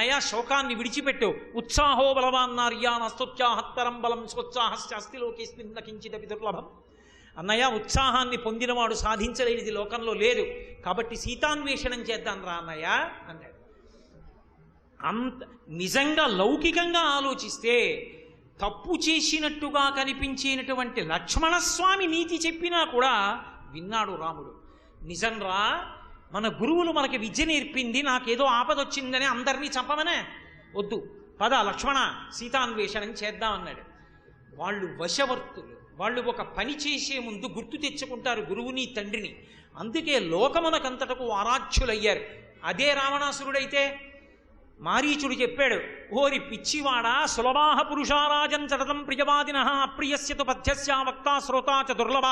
అన్నయ్య శోకాన్ని విడిచిపెట్టు. ఉత్సాహో బలవాన్నార్యాన్ అస్తోత్సాహత్తరం బలం స్వోత్సాహస్యాస్తిలోకేస్మిన్ కించిదపి దుర్లభం. అన్నయ్య ఉత్సాహాన్ని పొందినవాడు సాధించలేనిది లోకంలో లేదు, కాబట్టి సీతాన్వేషణం చేద్దాం రా అన్నయ్య అన్నాడు. అంత నిజంగా లౌకికంగా ఆలోచిస్తే తప్పు చేసినట్టుగా కనిపించినటువంటి లక్ష్మణస్వామి నీతి చెప్పినా కూడా విన్నాడు రాముడు. నిజంరా, మన గురువులు మనకి విద్య నేర్పింది, నాకేదో ఆపదొచ్చిందని అందరినీ చంపమనే వద్దు, పద లక్ష్మణ సీతాన్వేషణం చేద్దామన్నాడు. వాళ్ళు వశవర్తులు, వాళ్ళు ఒక పని చేసే ముందు గుర్తు తెచ్చుకుంటారు గురువుని తండ్రిని. అందుకే లోకమునకంతటకు ఆరాధ్యులయ్యారు. అదే రావణాసురుడైతే మారీచుడు చెప్పాడు, ఓరి పిచ్చివాడా సులభాహ పురుషారాజన్ చటతం ప్రియవాదిన అప్రియస్యతు పథ్యస్యా వక్తా శ్రోతా చ దుర్లభ.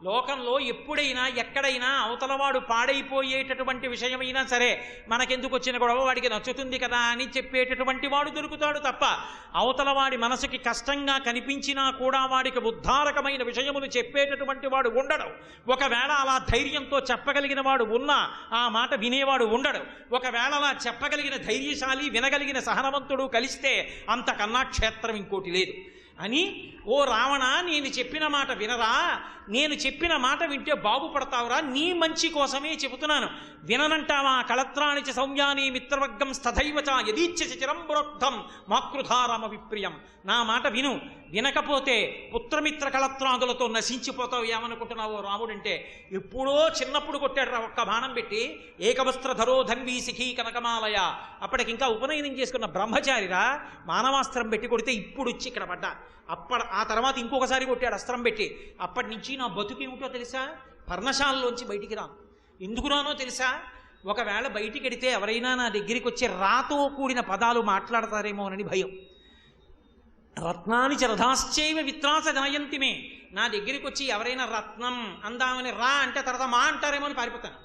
లోకంలో ఎప్పుడైనా ఎక్కడైనా అవతలవాడు పాడైపోయేటటువంటి విషయమైనా సరే మనకెందుకు వచ్చిన గొడవ, వాడికి నచ్చుతుంది కదా అని చెప్పేటటువంటి వాడు దొరుకుతాడు తప్ప, అవతలవాడి మనసుకి కష్టంగా కనిపించినా కూడా వాడికి ఉద్ధారకమైన విషయములు చెప్పేటటువంటి వాడు ఉండడు. ఒకవేళ అలా ధైర్యంతో చెప్పగలిగిన వాడు ఉన్నా ఆ మాట వినేవాడు ఉండడు. ఒకవేళ అలా చెప్పగలిగిన ధైర్యశాలి, వినగలిగిన సహనవంతుడు కలిస్తే అంతకన్నా క్షేత్రం ఇంకోటి లేదు అని, ఓ రావణ నేను చెప్పిన మాట వినరా, నేను చెప్పిన మాట వింటే బాగుపడతావురా, నీ మంచి కోసమే చెబుతున్నాను. విననంటావా? కళత్రాణి చ సౌమ్యాని మిత్రవర్గం స్తథైవ చ యదీచ్ఛసి చిరం ప్రోక్తం మాకృధారమ విప్రియం. నా మాట విను, వినకపోతే పుత్రమిత్ర కళత్రాదులతో నశించిపోతావు. ఏమనుకుంటున్నావో రాముడంటే? ఎప్పుడో చిన్నప్పుడు కొట్టాడు ఒక్క బాణం పెట్టి, ఏకవస్త్రధరో ధన్వీ శిఖీ కనకమాలయ. అప్పటికింకా ఉపనయనం చేసుకున్న బ్రహ్మచారిరా, మానవాస్త్రం పెట్టి కొడితే ఇప్పుడు వచ్చి ఇక్కడ పడ్డా. ఆ తర్వాత ఇంకొకసారి కొట్టాడు అస్త్రం పెట్టి. అప్పటి నుంచి నా బతుకేమిటో తెలుసా? పర్ణశాలలోంచి బయటికి రాను. ఎందుకు రానో తెలుసా? ఒకవేళ బయటికి వెడితే ఎవరైనా నా దగ్గరికి వచ్చి రాతో కూడిన పదాలు మాట్లాడతారేమోనని భయం. రత్నాని చ రథాశ్చైవ విత్రాస జనయంతిమే. నా దగ్గరికి వచ్చి ఎవరైనా రత్నం అందామని రా అంటే తర్వాత మా అంటారేమో అని పారిపోతాను.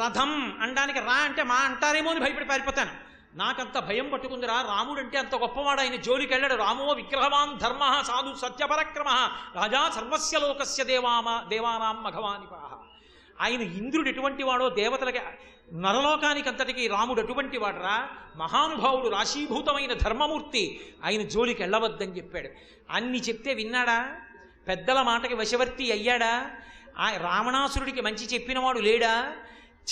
రథం అనడానికి రా అంటే మా అంటారేమో అని భయపడి పారిపోతాను. నాకంత భయం పట్టుకుందిరా. రాముడు అంటే అంత గొప్పవాడు, ఆయన జోలికి వెళ్ళాడు. రామో విగ్రహవాన్ ధర్మ సాధు సత్యపరక్రమ రాజా సర్వస్య లోకస్య దేవానాం మఘవానిపాహ. ఆయన ఇంద్రుడు ఎటువంటి వాడో దేవతలకి నరలోకానికి అంతటికి రాముడు అటువంటి వాడరా. మహానుభావుడు, రాశీభూతమైన ధర్మమూర్తి, ఆయన జోలికి వెళ్ళవద్దని చెప్పాడు. అన్ని చెప్తే విన్నాడా? పెద్దల మాటకి వశవర్తి అయ్యాడా? ఆ రావణాసురుడికి మంచి చెప్పినవాడు లేడా?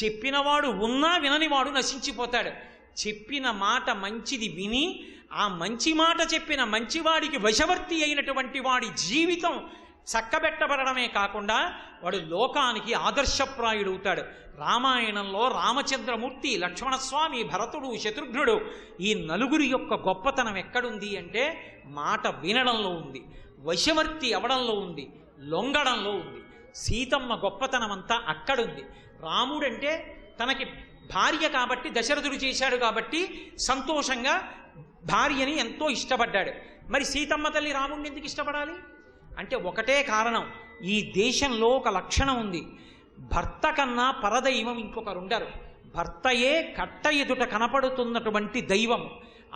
చెప్పినవాడు ఉన్నా విననివాడు నశించిపోతాడు. చెప్పిన మాట మంచిది విని ఆ మంచి మాట చెప్పిన మంచివాడికి వశవర్తి అయినటువంటి వాడి జీవితం చక్కబెట్టబడమే కాకుండా వాడు లోకానికి ఆదర్శప్రాయుడవుతాడు. రామాయణంలో రామచంద్రమూర్తి, లక్ష్మణస్వామి, భరతుడు, శత్రుఘ్నుడు, ఈ నలుగురి యొక్క గొప్పతనం ఎక్కడుంది అంటే మాట వినడంలో ఉంది, వశవర్తి అవడంలో ఉంది, లొంగడంలో ఉంది. సీతమ్మ గొప్పతనం అంతా అక్కడుంది. రాముడంటే తనకి భార్య కాబట్టి, దశరథుడు చేశాడు కాబట్టి సంతోషంగా భార్యని ఎంతో ఇష్టపడ్డాడు. మరి సీతమ్మ తల్లి రాముడిని ఎందుకు ఇష్టపడాలి అంటే ఒకటే కారణం. ఈ దేశంలో ఒక లక్షణం ఉంది, భర్త కన్నా పరదైవం ఇంకొకరుండరు. భర్తయే కట్ట ఎదుట కనపడుతున్నటువంటి దైవం.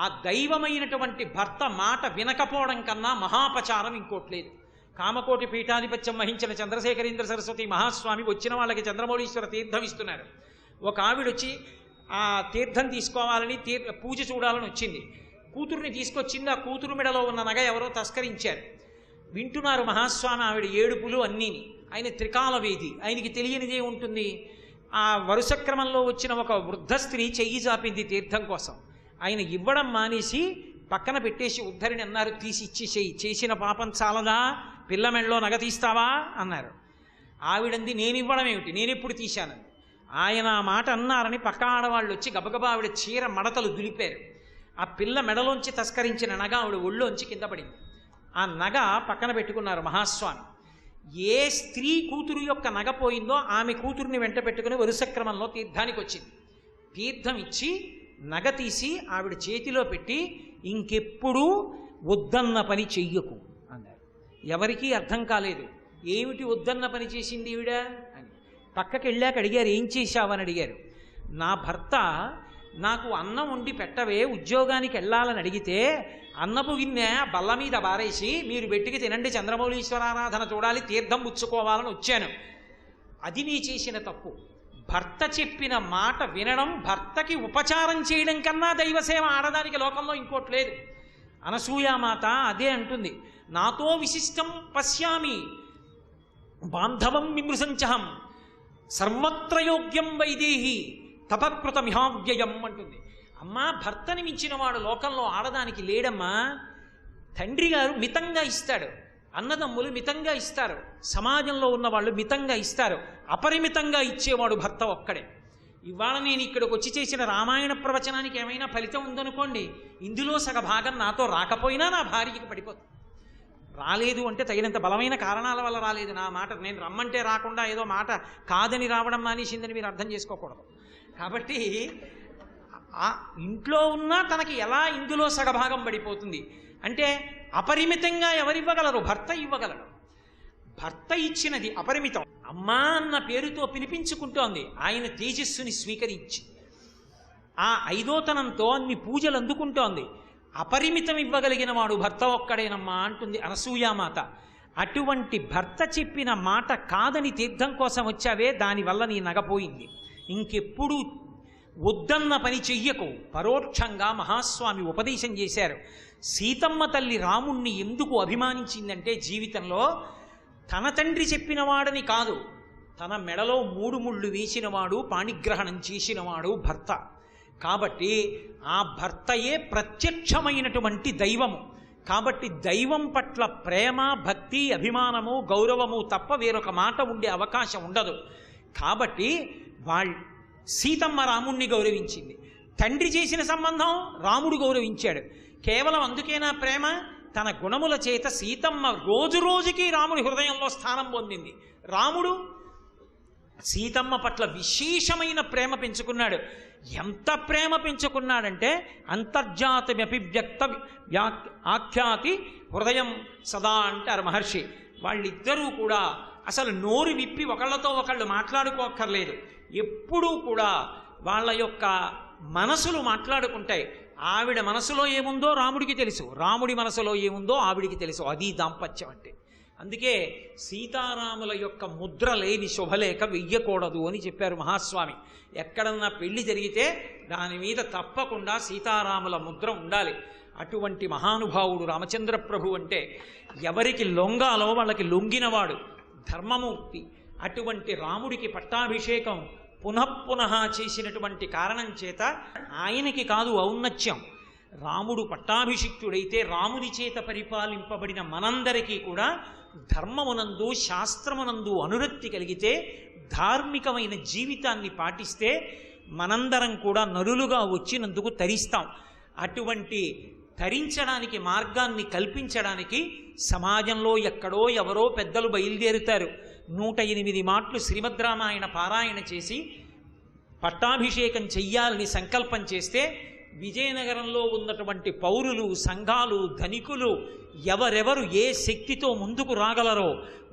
ఆ దైవమైనటువంటి భర్త మాట వినకపోవడం కన్నా మహాపచారం ఇంకోట్లేదు. కామకోటి పీఠాధిపత్యం వహించిన చంద్రశేఖరేంద్ర సరస్వతి మహాస్వామి వచ్చిన వాళ్ళకి చంద్రమౌళీశ్వర తీర్థం ఇస్తున్నారు. ఒక ఆవిడొచ్చి ఆ తీర్థం తీసుకోవాలని పూజ చూడాలని వచ్చింది. కూతురుని తీసుకొచ్చింది. ఆ కూతురు మెడలో ఉన్న నగ ఎవరో తస్కరించారు. వింటున్నారు మహాస్వామి ఆవిడ ఏడుపులు అన్నీని. ఆయన త్రికాలవేది, ఆయనకి తెలియనిదే ఉంటుంది. ఆ వరుస క్రమంలో వచ్చిన ఒక వృద్ధ స్త్రీ చెయ్యి చాపింది తీర్థం కోసం. ఆయన ఇవ్వడం మానేసి పక్కన పెట్టేసి ఉద్ధరిని అన్నారు, తీసి ఇచ్చేసేయి, చేసిన పాపం చాలదా, పిల్ల మెడలో నగ తీస్తావా అన్నారు. ఆవిడంది, నేను ఇవ్వడం ఏమిటి, నేనెప్పుడు తీశాను. ఆయన ఆ మాట అన్నారని పక్క ఆడవాళ్ళు వచ్చి గబగబా ఆవిడ చీర మడతలు దులిపారు. ఆ పిల్ల మెడలోంచి తస్కరించిన నగ ఆవిడ ఒళ్ళోంచి కింద పడింది. ఆ నగ పక్కన పెట్టుకున్నారు మహాస్వామి. ఏ స్త్రీ కూతురు యొక్క నగ పోయిందో ఆమె కూతురుని వెంట పెట్టుకుని వరుస క్రమంలో తీర్థానికి వచ్చింది. తీర్థం ఇచ్చి నగ తీసి ఆవిడ చేతిలో పెట్టి, ఇంకెప్పుడూ వద్దన్న పని చెయ్యకు అన్నారు. ఎవరికీ అర్థం కాలేదు, ఏమిటి వద్దన్న పని చేసింది ఈవిడ అని. పక్కకి వెళ్ళాక అడిగారు, ఏం చేశావని అడిగారు. నా భర్త నాకు అన్నం వండి పెట్టవే, ఉద్యోగానికి వెళ్ళాలని అడిగితే అన్నపు గిన్నె బల్ల మీద బారేసి మీరు వెట్టికి తినండి, చంద్రమౌళీశ్వరారాధన చూడాలి, తీర్థం పుచ్చుకోవాలని వచ్చాను. అది నీ చేసిన తప్పు. భర్త చెప్పిన మాట వినడం, భర్తకి ఉపచారం చేయడం కన్నా దైవసేవ ఆడదానికి లోకంలో ఇంకోటి లేదు. అనసూయామాత అదే అంటుంది, నాతో విశిష్టం పశ్యామి బాంధవం విమృశంచహం సర్వత్ర యోగ్యం వైదేహి తపకృతమిహావ్యయం అంటుంది. అమ్మా, భర్తని మించిన వాడు లోకంలో ఆడదానికి లేడమ్మా. తండ్రి గారు మితంగా ఇస్తాడు, అన్నదమ్ములు మితంగా ఇస్తారు, సమాజంలో ఉన్నవాళ్ళు మితంగా ఇస్తారు, అపరిమితంగా ఇచ్చేవాడు భర్త ఒక్కడే. ఇవాళ నేను ఇక్కడికి వచ్చి చేసిన రామాయణ ప్రవచనానికి ఏమైనా ఫలితం ఉందనుకోండి, ఇందులో సగ భాగం నాతో రాకపోయినా నా భార్యకి పడిపోతుంది. రాలేదు అంటే తగినంత బలమైన కారణాల వల్ల రాలేదు. నా మాట నేను రమ్మంటే రాకుండా ఏదో మాట కాదని రావడం మానేసిందని మీరు అర్థం చేసుకోకూడదు. కాబట్టి ఇంట్లో ఉన్నా తనకి ఎలా ఇందులో సగభాగం పడిపోతుంది అంటే, అపరిమితంగా ఎవరివ్వగలరు? భర్త ఇవ్వగలడు. భర్త ఇచ్చినది అపరిమితం. అమ్మా అన్న పేరుతో పిలిపించుకుంటోంది, ఆయన తేజస్సుని స్వీకరించి ఆ ఐదోతనంతో అన్ని పూజలు అందుకుంటోంది. అపరిమితం ఇవ్వగలిగిన వాడు భర్త ఒక్కడేనమ్మా అంటుంది అనసూయామాత. అటువంటి భర్త చెప్పిన మాట కాదని తీర్థం కోసం వచ్చావే, దానివల్ల నీ నగపోయింది. ఇంకెప్పుడు వద్దన్న పని చెయ్యకు. పరోక్షంగా మహాస్వామి ఉపదేశం చేశారు. సీతమ్మ తల్లి రాముణ్ణి ఎందుకు అభిమానించిందంటే, జీవితంలో తన తండ్రి చెప్పిన వాడని కాదు, తన మెడలో 3 ముళ్ళు వేసినవాడు, పాణిగ్రహణం చేసినవాడు భర్త. కాబట్టి ఆ భర్తయే ప్రత్యక్షమైనటువంటి దైవము. కాబట్టి దైవం పట్ల ప్రేమ, భక్తి, అభిమానము, గౌరవము తప్ప వేరొక మాట ఉండే అవకాశం ఉండదు. కాబట్టి సీతమ్మ రాముణ్ణి గౌరవించింది. తండ్రి చేసిన సంబంధం రాముడు గౌరవించాడు. కేవలం అందుకేనా ప్రేమ? తన గుణముల చేత సీతమ్మ రోజు రోజుకి రాముడి హృదయంలో స్థానం పొందింది. రాముడు సీతమ్మ పట్ల విశేషమైన ప్రేమ పెంచుకున్నాడు. ఎంత ప్రేమ పెంచుకున్నాడంటే, అంతర్జాతమభివ్యక్త ఆఖ్యాతి హృదయం సదా అంటారు మహర్షి. వాళ్ళిద్దరూ కూడా అసలు నోరు విప్పి ఒకళ్ళతో ఒకళ్ళు మాట్లాడుకోక్కర్లేదు. ఎప్పుడూ కూడా వాళ్ళ యొక్క మనసులు మాట్లాడుకుంటాయి. ఆవిడ మనసులో ఏముందో రాముడికి తెలుసు, రాముడి మనసులో ఏముందో ఆవిడికి తెలుసు. అది దాంపత్యం అంటే. అందుకే సీతారాముల యొక్క ముద్ర లేని శుభలేఖ వెయ్యకూడదు అని చెప్పారు మహాస్వామి. ఎక్కడన్నా పెళ్లి జరిగితే దాని మీద తప్పకుండా సీతారాముల ముద్ర ఉండాలి. అటువంటి మహానుభావుడు రామచంద్ర ప్రభు అంటే ఎవరికి లొంగాలో వాళ్ళకి లొంగినవాడు, ధర్మమూర్తి. అటువంటి రాముడికి పట్టాభిషేకం పునఃపునః చేసినటువంటి కారణం చేత ఆయనకి కాదు ఔన్నత్యం. రాముడు పట్టాభిషిక్తుడైతే రాముని చేత పరిపాలింపబడిన మనందరికీ కూడా ధర్మమునందు, శాస్త్రమునందు అనురక్తి కలిగితే, ధార్మికమైన జీవితాన్ని పాటిస్తే మనందరం కూడా నరులుగా వచ్చినందుకు తరిస్తాం. అటువంటి తరించడానికి మార్గాన్ని కల్పించడానికి సమాజంలో ఎక్కడో ఎవరో పెద్దలు బయలుదేరుతారు. 108 మాటలు శ్రీమద్ రామాయణ పారాయణ చేసి పట్టాభిషేకం చెయ్యాలని సంకల్పం చేస్తే, విజయనగరంలో ఉన్నటువంటి పౌరులు, సంఘాలు, ధనికులు ఎవరెవరు ఏ శక్తితో ముందుకు రాగలరో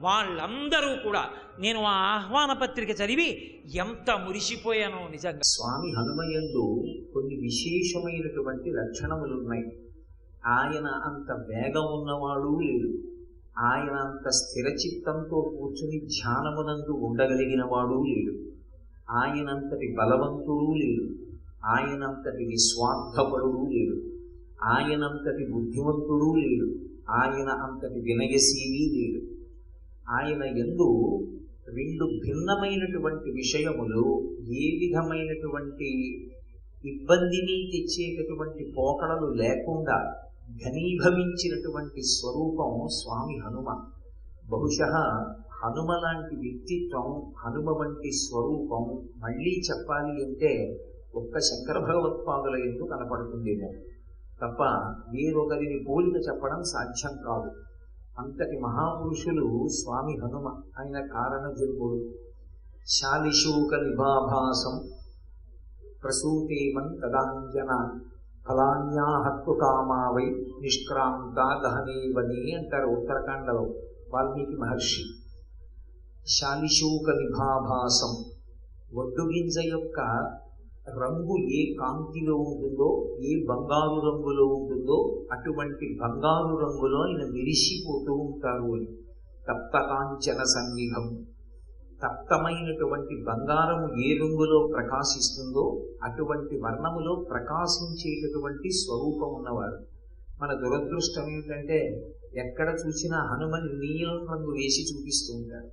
వాళ్ళందరూ కూడా, నేను ఆ ఆహ్వాన పత్రిక చదివి ఎంత మురిసిపోయానో నిజంగా. స్వామి హనుమయందు కొన్ని విశేషమైనటువంటి లక్షణములు ఉన్నాయి. ఆయన అంత వేగం ఉన్నవాడు లేడు, ఆయన అంత స్థిరచిత్తంతో కూర్చుని ధ్యానమునందు ఉండగలిగిన వాడు లేడు, ఆయనంతటి బలవంతుడు లేడు, ఆయనంతటి నిస్వార్థపరుడు లేడు, ఆయనంతటి బుద్ధివంతుడు లేడు, ఆయన అంతటి వినయశీలి లేడు. ఆయన యందు 2 భిన్నమైనటువంటి విషయములు ఏ విధమైనటువంటి ఇబ్బందిని తెచ్చేటటువంటి పోకడలు లేకుండా ఘనీభవించినటువంటి స్వరూపం స్వామి హనుమ. బహుశః హనుమ లాంటి వ్యక్తిత్వం, హనుమ వంటి స్వరూపం మళ్ళీ చెప్పాలి అంటే ఒక్క శంకర భగవత్పాదుల యందు కనపడుతుందేమో తప్ప వేరొకరిని పోలిక చెప్పడం సాధ్యం కాదు. అంతటి మహాపురుషులు స్వామి హనుమ. ఆయన కారణజన్ముడు. శాలిశూక నిభాభాసం ప్రసూతేమన్ తదాంజన ఫలాన్యా హత్తు కామావై నిష్క్రాంత దహనేవని అంటారు ఉత్తరాఖండలో వాల్మీకి మహర్షి. శాలిశూక నిభాభాసం, వడ్డుగింజ యొక్క రంగు ఏ కాంతిలో ఉంటుందో, ఏ బంగారు రంగులో ఉంటుందో అటువంటి బంగారు రంగులో ఆయన మెరిసిపోతూ ఉంటారు అని. తప్తకాంచన సన్నిభం, తప్తమైనటువంటి బంగారము ఏ రంగులో ప్రకాశిస్తుందో అటువంటి వర్ణములో ప్రకాశించేటటువంటి స్వరూపం ఉన్నవారు. మన దురదృష్టం ఏమిటంటే ఎక్కడ చూసినా హనుమని నీలం రంగు వేసి చూపిస్తూ ఉంటారు.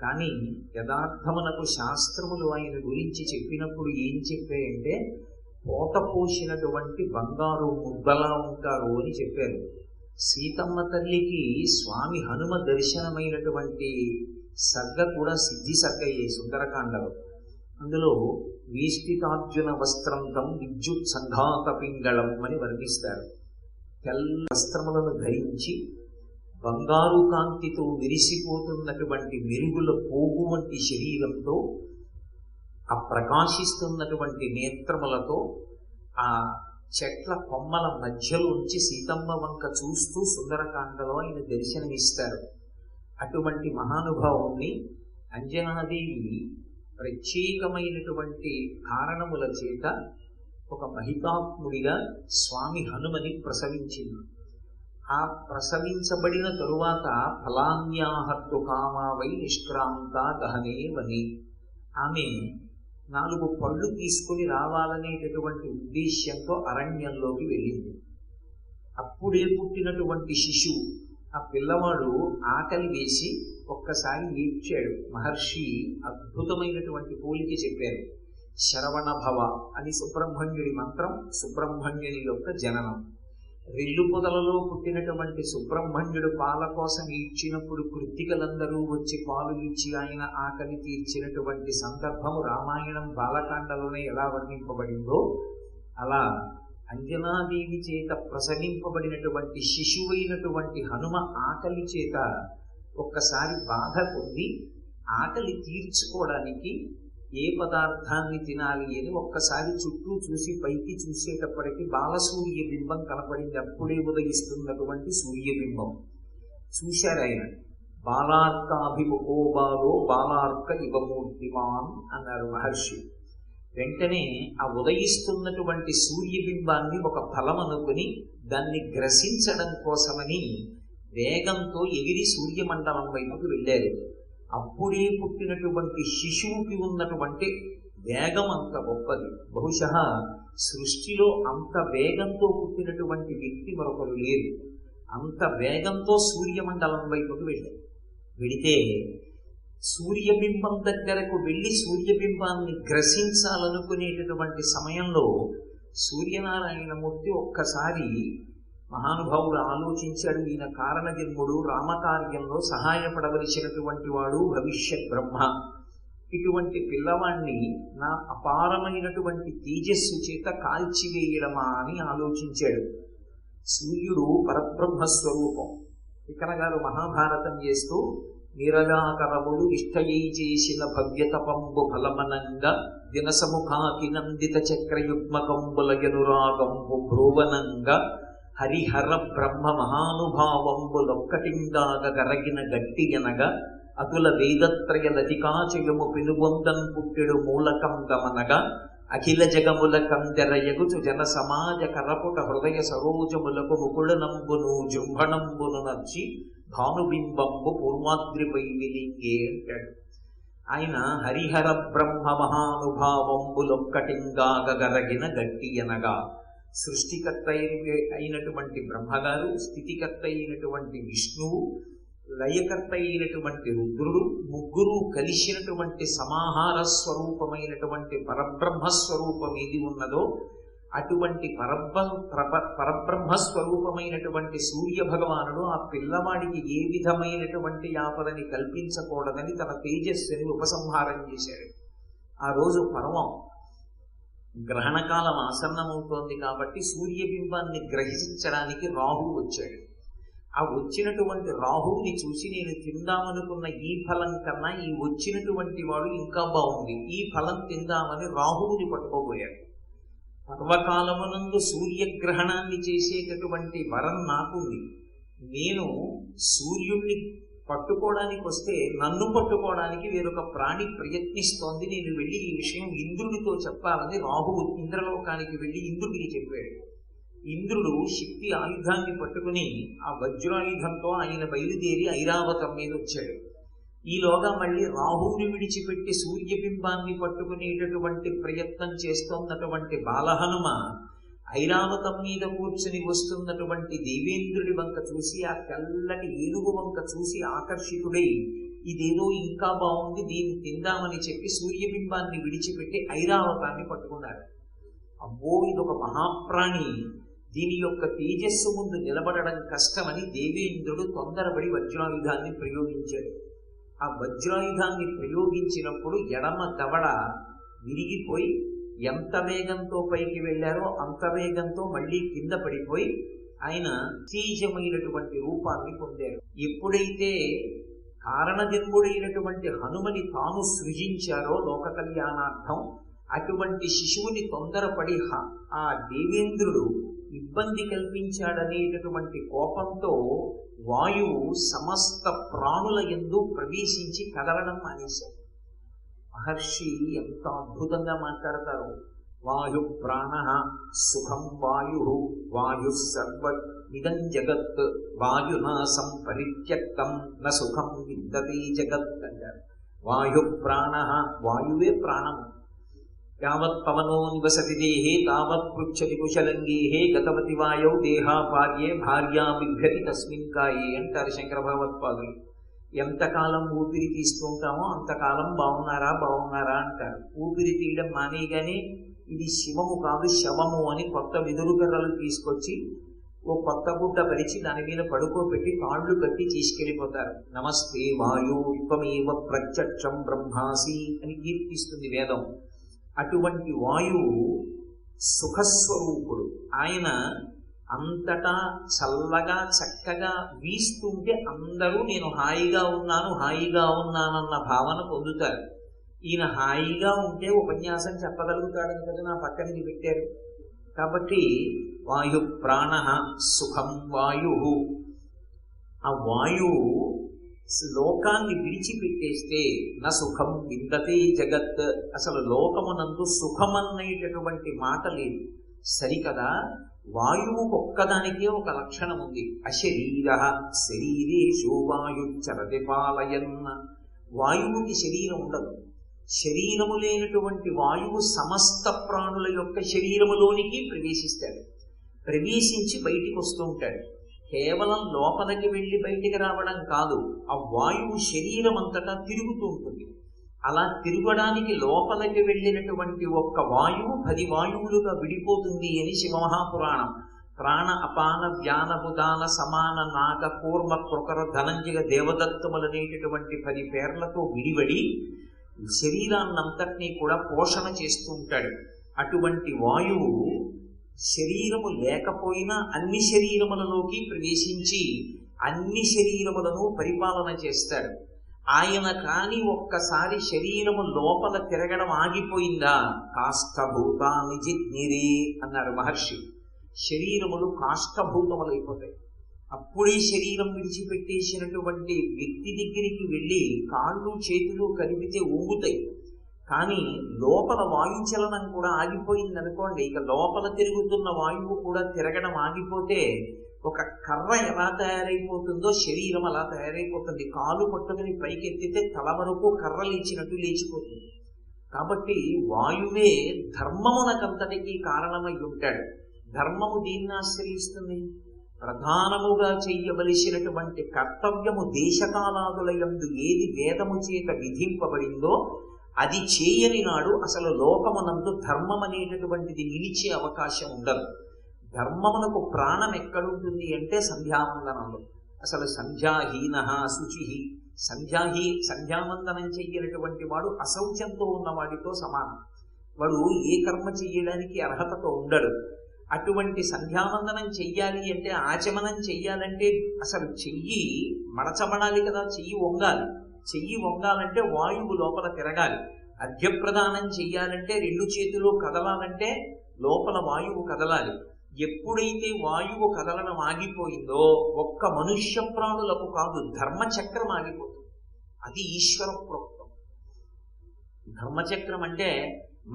కానీ యథార్థమునకు శాస్త్రములు ఆయన గురించి చెప్పినప్పుడు ఏం చెప్పాయంటే పోత పోసినటువంటి బంగారు ముద్దలా ఉంటారు అని చెప్పారు. సీతమ్మ తల్లికి స్వామి హనుమ దర్శనమైనటువంటి సర్గ కూడా సిద్ధి సర్గయ్యే సుందరకాండలో. అందులో వీష్టితార్జున వస్త్రంతం విద్యుత్ సంఘాత పింగళం అని వర్ణిస్తారు. తెల్ల వస్త్రములను ధరించి బంగారు కాంతితో విరిసిపోతున్నటువంటి మెరుగుల పోగు వంటి శరీరంతో ఆ ప్రకాశిస్తున్నటువంటి నేత్రములతో ఆ చెట్ల కొమ్మల మధ్యలోంచి సీతమ్మ వంక చూస్తూ సుందరకాండలో ఆయన దర్శనమిస్తారు. అటువంటి మహానుభావుణ్ణి అంజనాదేవి ప్రత్యేకమైనటువంటి కారణముల చేత ఒక మహితాత్ముడిగా స్వామి హనుమని ప్రసవించింది. ఆ ప్రసవించబడిన తరువాత ఫలాన్యాహత్తు కామావై నిష్క్రాంత దహనే వని, ఆమె 4 పళ్ళు తీసుకుని రావాలనేటటువంటి ఉద్దేశ్యంతో అరణ్యంలోకి వెళ్ళింది. అప్పుడే పుట్టినటువంటి శిశువు, ఆ పిల్లవాడు ఆకలి వేసి ఒక్కసారి ఏడ్చాడు. మహర్షి అద్భుతమైనటువంటి పోలిక చెప్పారు. శరవణ భవ అని సుబ్రహ్మణ్యుడి మంత్రం, సుబ్రహ్మణ్యుని యొక్క జననం. రెల్లు పొదలలో పుట్టినటువంటి సుబ్రహ్మణ్యుడు పాల కోసం ఇచ్చినప్పుడు కృత్తికలందరూ వచ్చి పాలు ఇచ్చి ఆయన ఆకలి తీర్చినటువంటి సందర్భము రామాయణం బాలకాండలోనే ఎలా వర్ణింపబడిందో అలా అంజనాదేవి చేత ప్రసవింపబడినటువంటి శిశువైనటువంటి హనుమ ఆకలి చేత ఒక్కసారి బాధ పొంది ఆకలి తీర్చుకోవడానికి ఏ పదార్థాన్ని తినాలి అని ఒక్కసారి చుట్టూ చూసి పైకి చూసేటప్పటికి బాలసూర్య బింబం కనపడింది. అప్పుడే ఉదయిస్తున్నటువంటి సూర్యబింబం చూశారు ఆయన. బాలార్కాభిముఖో బాలో బాలార్క ఇవమూర్తిమాన్ అన్నారు మహర్షి. వెంటనే ఆ ఉదయిస్తున్నటువంటి సూర్యబింబాన్ని ఒక ఫలం అనుకుని దాన్ని గ్రసించడం కోసమని వేగంతో ఎగిరి సూర్యమండలం వైపుకు వెళ్ళారు. అప్పుడే పుట్టినటువంటి శిశువుకి ఉన్నటువంటి వేగం అంత గొప్పది. బహుశः సృష్టిలో అంత వేగంతో పుట్టినటువంటి వ్యక్తి మరొకరు లేరు. అంత వేగంతో సూర్యమండలం వైపుకు వెళితే సూర్యబింబం దగ్గరకు వెళ్ళి సూర్యబింబాన్ని గ్రసించాలనుకునేటటువంటి సమయంలో సూర్యనారాయణమూర్తి ఒక్కసారి మహానుభావుడు ఆలోచించాడు. ఈయన కారణజన్ముడు, రామకార్యంలో సహాయపడవలసినటువంటి వాడు, భవిష్యత్ బ్రహ్మ. ఇటువంటి పిల్లవాణ్ణి నా అపారమైనటువంటి తేజస్సు చేత కాల్చివేయడమా అని ఆలోచించాడు. సూర్యుడు పరబ్రహ్మస్వరూపం. ఇకన గారు మహాభారతం చేస్తూ నిరజాకరముడు ఇష్టయై చేసిన భవ్యతపంబు ఫలమనంగా దినసముఖాకి నందిత చక్రయుగ్మకంబుల యనురాగంబు భ్రువనంగా హరిహర బ్రహ్మ మహానుభావంబులొక్కటిండాగ గరగిన గట్టి అనగా అతుల వేదత్రయ లతికాచయము పెనుగొందన్ పుట్టెడు మూలకం గమనగా అఖిల జగముల కందెరయగుచు జన సమాజ కరపుట హృదయ సరోజములకు ముకుళనంబును జృంభణంబును నచ్చి భానుబింబంబు పూర్వాద్రిపై విలింగే అంటాడు. ఆయన హరిహర బ్రహ్మ మహానుభావంబులొక్కటింగాగ గరగిన గట్టి అనగా సృష్టికర్త అయినటువంటి బ్రహ్మగారు, స్థితికర్త అయినటువంటి విష్ణువు, లయకర్త అయినటువంటి రుద్రుడు, ముగ్గురు కలిసినటువంటి సమాహార స్వరూపమైనటువంటి పరబ్రహ్మస్వరూపం ఏది ఉన్నదో అటువంటి పరబ్రహ్మస్వరూపమైనటువంటి సూర్య భగవానుడు ఆ పిల్లవాడికి ఏ విధమైనటువంటి ఆపదని కల్పించకూడదని తన తేజస్సుని ఉపసంహారం చేశాడు. ఆ రోజు పర్వం గ్రహణకాలం ఆసన్నమవుతోంది కాబట్టి సూర్యబింబాన్ని గ్రహించడానికి రాహువు వచ్చాడు. ఆ వచ్చినటువంటి రాహువుని చూసి నేను తిందామనుకున్న ఈ ఫలం కన్నా ఈ వచ్చినటువంటి వాడు ఇంకా బాగుంది, ఈ ఫలం తిందామని రాహువుని పట్టుకోబోయాడు. పర్వకాలమునందు సూర్యగ్రహణాన్ని చేసేటటువంటి వరం నాకుంది. నేను సూర్యుణ్ణి పట్టుకోవడానికి వస్తే నన్ను పట్టుకోవడానికి వేరొక ప్రాణి ప్రయత్నిస్తోంది, నేను వెళ్ళి ఈ విషయం ఇంద్రుడితో చెప్పాలని రాహువు ఇంద్రలోకానికి వెళ్ళి ఇంద్రుడికి చెప్పాడు. ఇంద్రుడు శక్తి ఆయుధాన్ని పట్టుకుని ఆ వజ్రాయుధంతో ఆయన బయలుదేరి ఐరావతం మీద వచ్చాడు. ఈలోగా మళ్ళీ రాహువుని విడిచిపెట్టి సూర్యబింబాన్ని పట్టుకునేటటువంటి ప్రయత్నం చేస్తున్నటువంటి బాలహనుమ ఐరావతం మీద కూర్చుని వస్తున్నటువంటి దేవేంద్రుడి వంక చూసి, ఆ తెల్లటి ఏనుగు వంక చూసి ఆకర్షితుడై ఇదేదో ఇంకా బాగుంది, దీన్ని తిందామని చెప్పి సూర్యబింబాన్ని విడిచిపెట్టి ఐరావతాన్ని పట్టుకున్నారు. అబ్బో, ఇదొక మహాప్రాణి, దీని యొక్క తేజస్సు ముందు నిలబడడం కష్టమని దేవేంద్రుడు తొందరపడి వజ్రాయుధాన్ని ప్రయోగించాడు. ఆ వజ్రాయుధాన్ని ప్రయోగించినప్పుడు ఎడమ దవడ విరిగిపోయి ఎంత వేగంతో పైకి వెళ్ళారో అంత వేగంతో మళ్ళీ కింద పడిపోయి ఆయన తేజమైనటువంటి రూపాన్ని పొందారు. ఎప్పుడైతే కారణజన్ముడైనటువంటి హనుమని తాను సృజించారో లోక కళ్యాణార్థం, అటువంటి శిశువుని తొందరపడి ఆ దేవేంద్రుడు ఇబ్బంది కల్పించాడనేటటువంటి కోపంతో వాయువు సమస్త ప్రాణుల యందు ప్రవేశించి కదలడం మానేశాడు. మహర్షి ఎంత అద్భుతంగా మాట్లాడతారు. వాయు ప్రాణ సుఖం వాయు, వాయు సర్వ ఇదం జగత్, వాయునాసం పరిత్యక్తం న సుఖం విద్దతే జగత్ అంటారు. వాయు ప్రాణ, వాయువే ప్రాణము. యావత్ పవనో నివసతి దేహే తావత్ పృచ్చతి కుశలంగేహే గతవతి వాయౌ దేహాపార్యే భార్యా బిభ్యతి తస్మిన్ కాయే అంటారు శంకర భగవత్పాదులు. ఎంతకాలం ఊపిరి తీస్తూ ఉంటామో అంతకాలం బాగున్నారా అంటారు. ఊపిరి తీయడం మానేగానే ఇది శివము కాదు శవము అని కొత్త వెదురు కర్రలు తీసుకొచ్చి ఓ కొత్త గుడ్డ పరిచి దాని మీద పడుకోబెట్టి తాళ్లు కట్టి తీసుకెళ్ళిపోతారు. నమస్తే వాయు త్వమేవ ప్రత్యక్షం బ్రహ్మాసి అని కీర్తిస్తుంది వేదం. అటువంటి వాయువు సుఖస్వరూపుడు. ఆయన అంతటా చల్లగా చక్కగా వీస్తుంటే అందరూ నేను హాయిగా ఉన్నానన్న భావన పొందుతారు. ఈయన హాయిగా ఉంటే ఉపన్యాసం చెప్పగలుగుతాడని కదా నా పక్కన పెట్టారు. కాబట్టి వాయు ప్రాణ సుఖం వాయు. ఆ వాయువు లోకాన్ని విడిచిపెట్టేస్తే నా సుఖం విందతే జగత్, అసలు లోకమునందు సుఖమనేటటువంటి మాట లేదు. సరికదా, వాయువు ఒక్కదానికే ఒక లక్షణం ఉంది. అశరీర శరీరేషు వాయుచ్చరతి పాలయన్న. వాయువుకి శరీరం ఉండదు. శరీరము లేనటువంటి వాయువు సమస్త ప్రాణుల యొక్క శరీరములోనికి ప్రవేశిస్తాడు. ప్రవేశించి బయటికి వస్తూ ఉంటాడు. కేవలం లోపలికి వెళ్ళి బయటికి రావడం కాదు, ఆ వాయువు శరీరం అంతటా తిరుగుతూ ఉంటుంది. అలా తిరగడానికి లోపలికి వెళ్ళినటువంటి ఒక్క వాయువు 10 వాయువులుగా విడిపోతుంది అని శివమహాపురాణం. ప్రాణ అపాన వ్యాన ఉదాన సమాన నాగ కూర్మ కృకర ధనంజయ దేవదత్తములనేటటువంటి 10 పేర్లతో విడివడి శరీరాన్నంతటినీ కూడా పోషణ చేస్తూ ఉంటాడు. అటువంటి వాయువు శరీరము లేకపోయినా అన్ని శరీరములలోకి ప్రవేశించి అన్ని శరీరములను పరిపాలన చేస్తాడు. ఆయన కాని ఒక్కసారి శరీరము లోపల తిరగడం ఆగిపోయిందా, కాష్టభూతాన్ని జిజ్ఞిరే అన్నారు మహర్షి. శరీరములు కాష్టభూతములైపోతాయి. అప్పుడే శరీరం విడిచిపెట్టేసినటువంటి వ్యక్తి దగ్గరికి వెళ్ళి కాళ్ళు చేతులు కలిపితే ఊగుతాయి. కానీ లోపల వాయుచలనం కూడా ఆగిపోయిందనుకోండి, ఇక లోపల తిరుగుతున్న వాయువు కూడా తిరగడం ఆగిపోతే ఒక కర్ర ఎలా తయారైపోతుందో శరీరం అలా తయారైపోతుంది. కాలు పట్టుకుని పైకెత్తితే తల వరకు కర్ర లేచినట్టు లేచిపోతుంది. కాబట్టి వాయువే ధర్మమునకంతటికీ కారణమై ఉంటాడు. ధర్మము దీన్ని ఆశ్రయిస్తుంది. ప్రధానముగా చెయ్యవలసినటువంటి కర్తవ్యము దేశకాలాదుల యందు ఏది వేదము చేత విధింపబడిందో అది చేయని నాడు అసలు లోకమునందు ధర్మం అనేటటువంటిది నిలిచే అవకాశం ఉండదు. ధర్మమునకు ప్రాణం ఎక్కడుంటుంది అంటే సంధ్యావందనంలో. అసలు సంధ్యాహీన శుచి, సంధ్యావందనం చెయ్యనటువంటి వాడు అశౌచంతో ఉన్నవాడితో సమానం. వాడు ఏ కర్మ చెయ్యడానికి అర్హతతో ఉండడు. అటువంటి సంధ్యావందనం చెయ్యాలి అంటే, ఆచమనం చెయ్యాలంటే అసలు చెయ్యి మడచబడాలి కదా, చెయ్యి వంగాలి. చెయ్యి వంగాలంటే వాయువు లోపల తిరగాలి. అర్ఘ్యప్రదానం చెయ్యాలంటే 2 చేతులు కదలాలంటే లోపల వాయువు కదలాలి. ఎప్పుడైతే వాయువు కదలడం ఆగిపోయిందో ఒక్క మనుష్య ప్రాణులకు కాదు, ధర్మచక్రం ఆగిపోతుంది. అది ఈశ్వర ప్రోక్తం. ధర్మచక్రం అంటే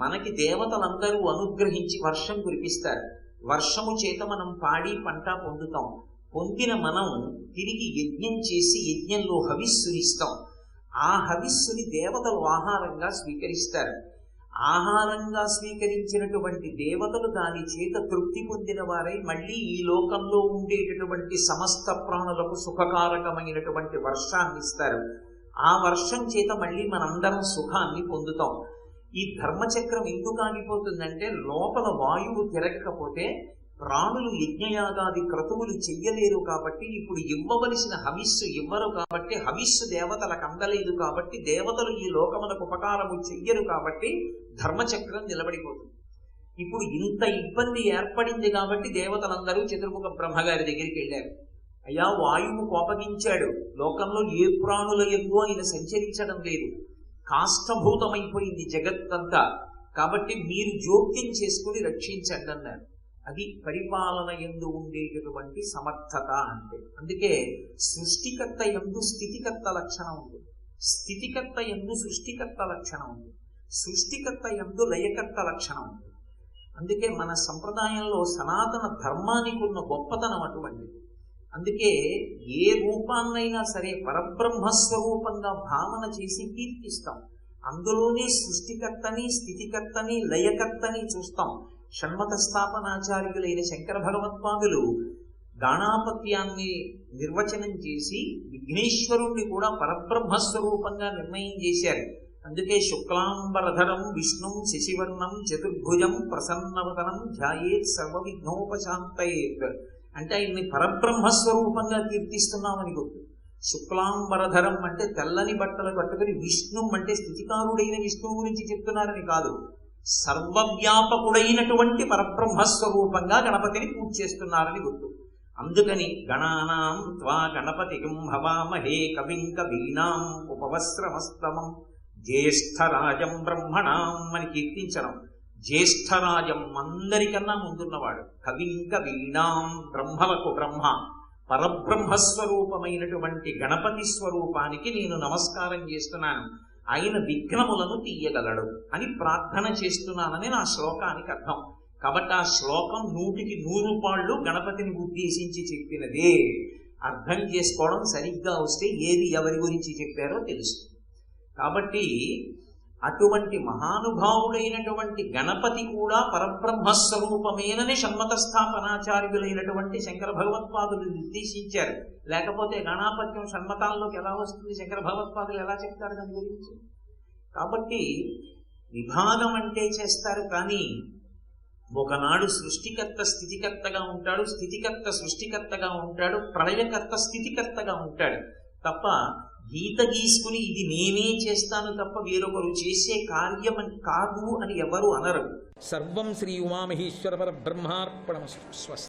మనకి దేవతలందరూ అనుగ్రహించి వర్షం కురిపిస్తారు. వర్షము చేత మనం పాడి పంట పొందుతాం. పొందిన మనం తిరిగి యజ్ఞం చేసి యజ్ఞంలో హవిస్సునిస్తాం. ఆ హవిస్సుని దేవతలు ఆహారంగా స్వీకరిస్తారు. ఆహారంగా స్వీకరించినటువంటి దేవతలు దాని చేత తృప్తి పొందిన వారై మళ్ళీ ఈ లోకంలో ఉండేటటువంటి సమస్త ప్రాణులకు సుఖకారకమైనటువంటి వర్షాన్ని ఇస్తారు. ఆ వర్షం చేత మళ్ళీ మనందరం సుఖాన్ని పొందుతాం. ఈ ధర్మచక్రం ఎందుకు ఆగిపోతుందంటే లోపల వాయువు తిరగకపోతే ప్రాణులు యజ్ఞయాగాది క్రతువులు చెయ్యలేరు కాబట్టి, ఇప్పుడు ఇవ్వవలసిన హవిస్సు ఇవ్వరు కాబట్టి, హవిస్సు దేవతలకు అందలేదు కాబట్టి, దేవతలు ఈ లోకములకు ఉపకారము చెయ్యరు కాబట్టి ధర్మచక్రం నిలబడిపోతుంది. ఇప్పుడు ఇంత ఇబ్బంది ఏర్పడింది కాబట్టి దేవతలందరూ చతుర్ముఖ బ్రహ్మగారి దగ్గరికి వెళ్ళారు. అయ్యా, వాయువు కోపగించాడు, లోకంలో ఏ ప్రాణుల యందు ఆయన సంచరించడం లేదు, కాష్టభూతమైపోయింది జగత్తంతా, కాబట్టి మీరు జోక్యం చేసుకుని రక్షించండి అన్నారు. అది పరిపాలన యందు ఉండేటటువంటి సమర్థత అంటే. అందుకే సృష్టికర్త యందు స్థితికర్త లక్షణం ఉంటుంది, స్థితికర్త యందు సృష్టికర్త లక్షణం ఉంటుంది, సృష్టికర్త యందు లయకర్త లక్షణం ఉంటుంది. అందుకే మన సంప్రదాయంలో సనాతన ధర్మానికి ఉన్న గొప్పతనం అటువంటిది. అందుకే ఏ రూపాన్నైనా సరే పరబ్రహ్మస్వరూపంగా భావన చేసి కీర్తిస్తాం. అందులోనే సృష్టికర్తని, స్థితికర్తని, లయకర్తని చూస్తాం. షణ్మత స్థాపనాచార్యులైన శంకర భగవత్పాదులు గాణాపత్యాన్ని నిర్వచనం చేసి విఘ్నేశ్వరుణ్ణి కూడా పరబ్రహ్మస్వరూపంగా నిర్ణయం చేశారు. అందుకే శుక్లాంబరధరం విష్ణుం శశివర్ణం చతుర్భుజం ప్రసన్నవదనం ధ్యాయేత్ సర్వ విఘ్నోపశాంతయేత్ అంటే ఆయన్ని పరబ్రహ్మస్వరూపంగా కీర్తిస్తున్నామని గుర్తు. శుక్లాంబరధరం అంటే తెల్లని బట్టలు కట్టుకుని, విష్ణుం అంటే స్థితికారుడైన విష్ణువు గురించి చెప్తున్నారని కాదు, సర్వవ్యాపకుడైనటువంటి పరబ్రహ్మస్వరూపంగా గణపతిని పూజ చేస్తున్నారని గుర్తు. అందుకని గణానాం త్వా గణపతిం హవామహే కవిం కవీనాం ఉపవస్త్రమస్తమం జ్యేష్ఠరాజం బ్రహ్మణాం అని కీర్తించడం. జ్యేష్ఠరాజం అందరికన్నా ముందున్నవాడు, కవిం కవీనాం బ్రహ్మలకు బ్రహ్మ, పరబ్రహ్మస్వరూపమైనటువంటి గణపతి స్వరూపానికి నేను నమస్కారం చేస్తున్నాను, ఆయన విఘ్నములను తీయగలడు అని ప్రార్థన చేస్తున్నానని నా శ్లోకానికి అర్థం. కాబట్టి ఆ శ్లోకం 100కి 100 పాళ్ళు గణపతిని ఉద్దేశించి చెప్పినదే. అర్థం చేసుకోవడం సరిగ్గా వస్తే ఏది ఎవరి గురించి చెప్పారో తెలుస్తుంది. కాబట్టి అటువంటి మహానుభావుడైనటువంటి గణపతి కూడా పరబ్రహ్మస్వరూపమేనని షణ్మత స్థాపనాచార్యులైనటువంటి శంకర భగవత్పాదులు నిర్దేశించారు. లేకపోతే గణాపత్యం షణ్మతాల్లోకి ఎలా వస్తుంది, శంకర భగవత్పాదులు ఎలా చెప్తారు దాని గురించి? కాబట్టి విభాగం అంటే చేస్తారు, కానీ ఒకనాడు సృష్టికర్త స్థితికర్తగా ఉంటాడు, స్థితికర్త సృష్టికర్తగా ఉంటాడు, ప్రళయకర్త స్థితికర్తగా ఉంటాడు తప్ప గీత గీసుకుని ఇది నేనే చేస్తాను తప్ప వేరొకరు చేసే కార్యం కాదు అని ఎవరు అనరు. సర్వం శ్రీ ఉమామహేశ్వర పరబ్రహ్మార్పణమస్తు.